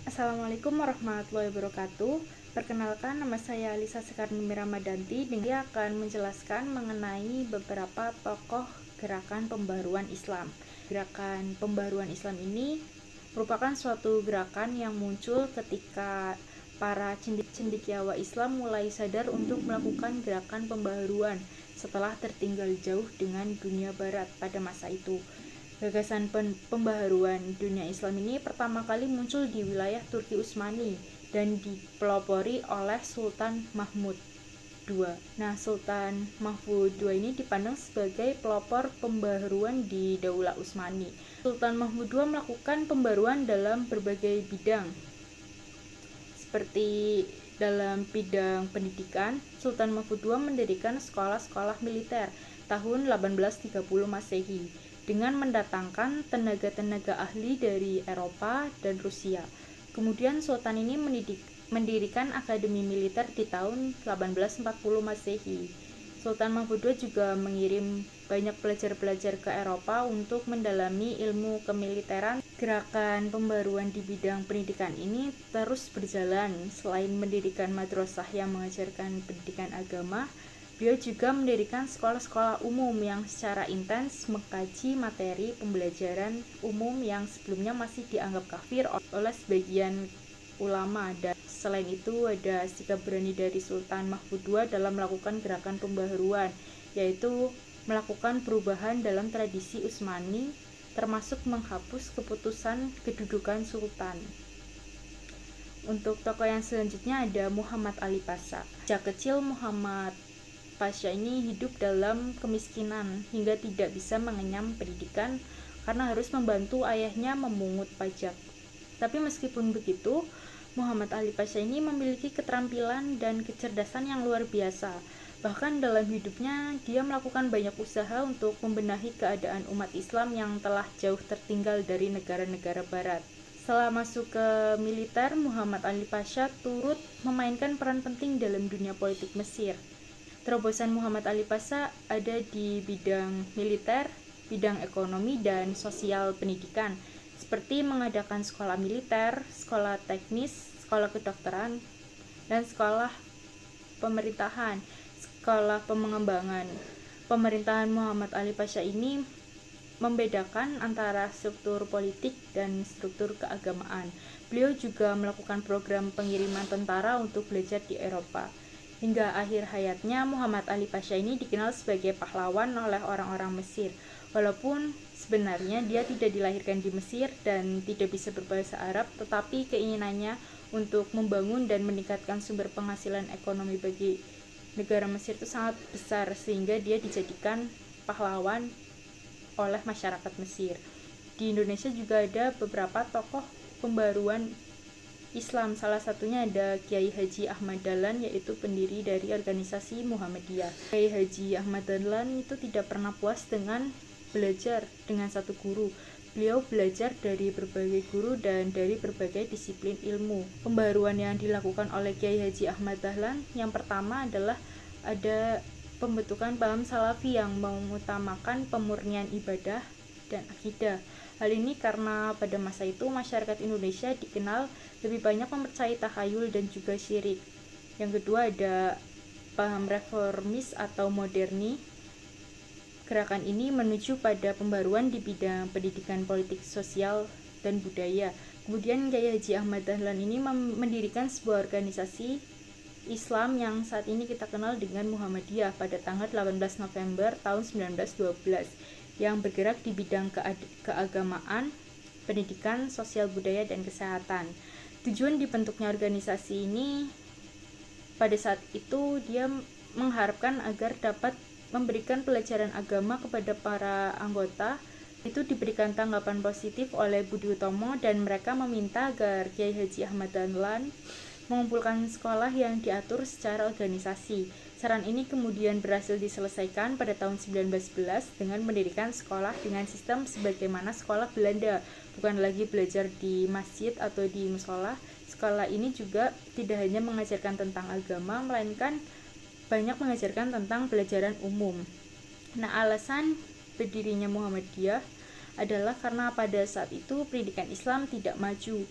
Assalamualaikum warahmatullahi wabarakatuh. Perkenalkan, nama saya Alisa Sekarnimi Ramadanti. Dia akan menjelaskan mengenai beberapa tokoh gerakan pembaruan Islam. Gerakan pembaruan Islam ini merupakan suatu gerakan yang muncul ketika para cendekiawa Islam mulai sadar untuk melakukan gerakan pembaruan setelah tertinggal jauh dengan dunia barat pada masa itu. Gagasan pembaharuan dunia Islam ini pertama kali muncul di wilayah Turki Utsmani dan dipelopori oleh Sultan Mahmud II. Nah, Sultan Mahmud II ini dipandang sebagai pelopor pembaharuan di Daulah Utsmani. Sultan Mahmud II melakukan pembaruan dalam berbagai bidang, seperti dalam bidang pendidikan. Sultan Mahmud II mendirikan sekolah-sekolah militer tahun 1830 Masehi dengan mendatangkan tenaga-tenaga ahli dari Eropa dan Rusia. Kemudian Sultan ini mendirikan akademi militer di tahun 1840 Masehi. Sultan Mahmud II juga mengirim banyak pelajar-pelajar ke Eropa untuk mendalami ilmu kemiliteran. Gerakan pembaruan di bidang pendidikan ini terus berjalan. Selain mendirikan madrasah yang mengajarkan pendidikan agama, beliau juga mendirikan sekolah-sekolah umum yang secara intens mengkaji materi pembelajaran umum yang sebelumnya masih dianggap kafir oleh sebagian ulama. Dan selain itu ada sikap berani dari Sultan Mahmud II dalam melakukan gerakan pembaharuan, yaitu melakukan perubahan dalam tradisi Utsmani, termasuk menghapus keputusan kedudukan sultan. Untuk tokoh yang selanjutnya ada Muhammad Ali Pasha. Sejak kecil Muhammad Pasha ini hidup dalam kemiskinan hingga tidak bisa mengenyam pendidikan karena harus membantu ayahnya memungut pajak. Tapi meskipun begitu, Muhammad Ali Pasha ini memiliki keterampilan dan kecerdasan yang luar biasa. Bahkan dalam hidupnya dia melakukan banyak usaha untuk membenahi keadaan umat Islam yang telah jauh tertinggal dari negara-negara barat. Setelah masuk ke militer, Muhammad Ali Pasha turut memainkan peran penting dalam dunia politik Mesir. Terobosan Muhammad Ali Pasha ada di bidang militer, bidang ekonomi, dan sosial pendidikan, seperti mengadakan sekolah militer, sekolah teknis, sekolah kedokteran, dan sekolah pemerintahan, sekolah pengembangan. Pemerintahan Muhammad Ali Pasha ini membedakan antara struktur politik dan struktur keagamaan. Beliau juga melakukan program pengiriman tentara untuk belajar di Eropa. Hingga akhir hayatnya, Muhammad Ali Pasha ini dikenal sebagai pahlawan oleh orang-orang Mesir. Walaupun sebenarnya dia tidak dilahirkan di Mesir dan tidak bisa berbahasa Arab, tetapi keinginannya untuk membangun dan meningkatkan sumber penghasilan ekonomi bagi negara Mesir itu sangat besar, sehingga dia dijadikan pahlawan oleh masyarakat Mesir. Di Indonesia juga ada beberapa tokoh pembaruan Islam. Salah satunya ada Kiai Haji Ahmad Dahlan, yaitu pendiri dari organisasi Muhammadiyah. Kiai Haji Ahmad Dahlan itu tidak pernah puas dengan belajar dengan satu guru. Beliau belajar dari berbagai guru dan dari berbagai disiplin ilmu. Pembaruan yang dilakukan oleh Kiai Haji Ahmad Dahlan yang pertama adalah ada pembentukan paham salafi yang mengutamakan pemurnian ibadah dan akidah. Hal ini karena pada masa itu masyarakat Indonesia dikenal lebih banyak mempercayai takhayul dan juga syirik. Yang kedua ada paham reformis atau moderni. Gerakan ini menuju pada pembaruan di bidang pendidikan, politik, sosial, dan budaya. Kemudian Kiai Haji Ahmad Dahlan ini mendirikan sebuah organisasi Islam yang saat ini kita kenal dengan Muhammadiyah pada tanggal 18 November tahun 1912 yang bergerak di bidang keagamaan, pendidikan, sosial budaya, dan kesehatan. Tujuan dibentuknya organisasi ini pada saat itu dia mengharapkan agar dapat memberikan pelajaran agama kepada para anggota. Itu diberikan tanggapan positif oleh Budi Utomo dan mereka meminta agar Kiai Haji Ahmad Dahlan mengumpulkan sekolah yang diatur secara organisasi. Saran ini kemudian berhasil diselesaikan pada tahun 1911 dengan mendirikan sekolah dengan sistem sebagaimana sekolah Belanda, bukan lagi belajar di masjid atau di musola. Sekolah ini juga tidak hanya mengajarkan tentang agama, melainkan banyak mengajarkan tentang pelajaran umum. Nah, alasan berdirinya Muhammadiyah adalah karena pada saat itu pendidikan Islam tidak maju.